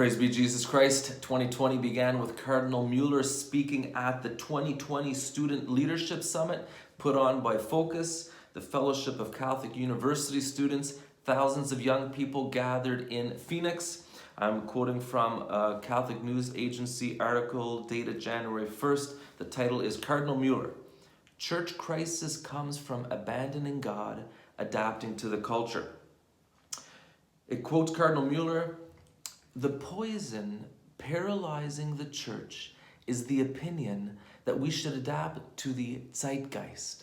Praise be Jesus Christ. 2020 began with Cardinal Mueller speaking at the 2020 Student Leadership Summit put on by Focus, the Fellowship of Catholic University Students. Thousands of young people gathered in Phoenix. I'm quoting from a Catholic News Agency article dated January 1st. The title is Cardinal Mueller, Church Crisis Comes from Abandoning God, Adapting to the Culture. It quotes Cardinal Mueller, "The poison paralyzing the church is the opinion that we should adapt to the zeitgeist,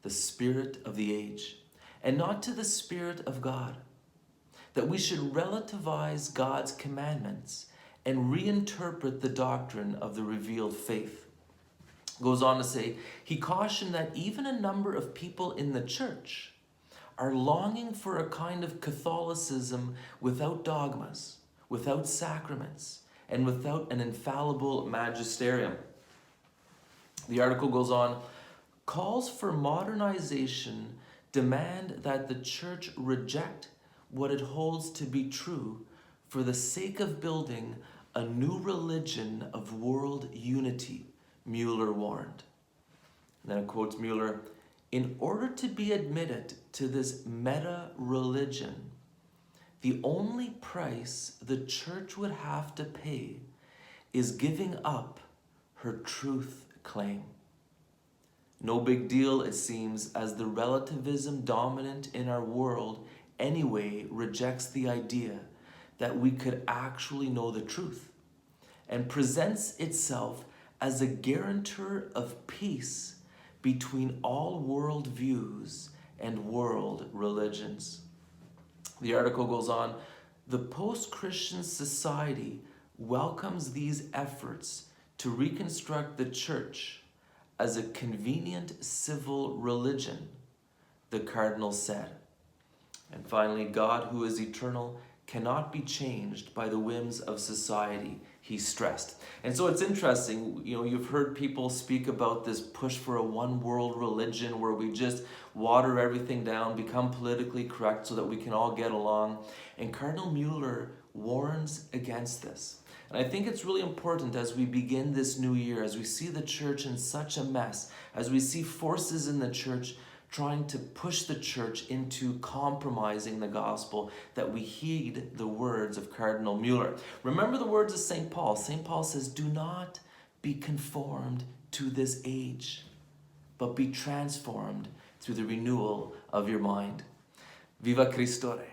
the spirit of the age, and not to the spirit of God. That we should relativize God's commandments and reinterpret the doctrine of the revealed faith." Goes on to say, he cautioned that even a number of people in the church are longing for a kind of Catholicism without dogmas, without sacraments, and without an infallible magisterium. The article goes on, calls for modernization demand that the church reject what it holds to be true for the sake of building a new religion of world unity, Mueller warned. And then it quotes Mueller, "In order to be admitted to this meta-religion, the only price the church would have to pay is giving up her truth claim. No big deal, it seems, as the relativism dominant in our world anyway rejects the idea that we could actually know the truth and presents itself as a guarantor of peace between all world views and world religions." The article goes on, "The post-Christian society welcomes these efforts to reconstruct the church as a convenient civil religion," the cardinal said. And finally, God, who is eternal, cannot be changed by the whims of society, he stressed. And so it's interesting, you've heard people speak about this push for a one world religion where we just water everything down, become politically correct so that we can all get along. And Cardinal Mueller warns against this. And I think it's really important as we begin this new year, as we see the church in such a mess, as we see forces in the church trying to push the church into compromising the gospel, that we heed the words of Cardinal Mueller. Remember the words of St. Paul. St. Paul says, "Do not be conformed to this age, but be transformed through the renewal of your mind." Viva Christore.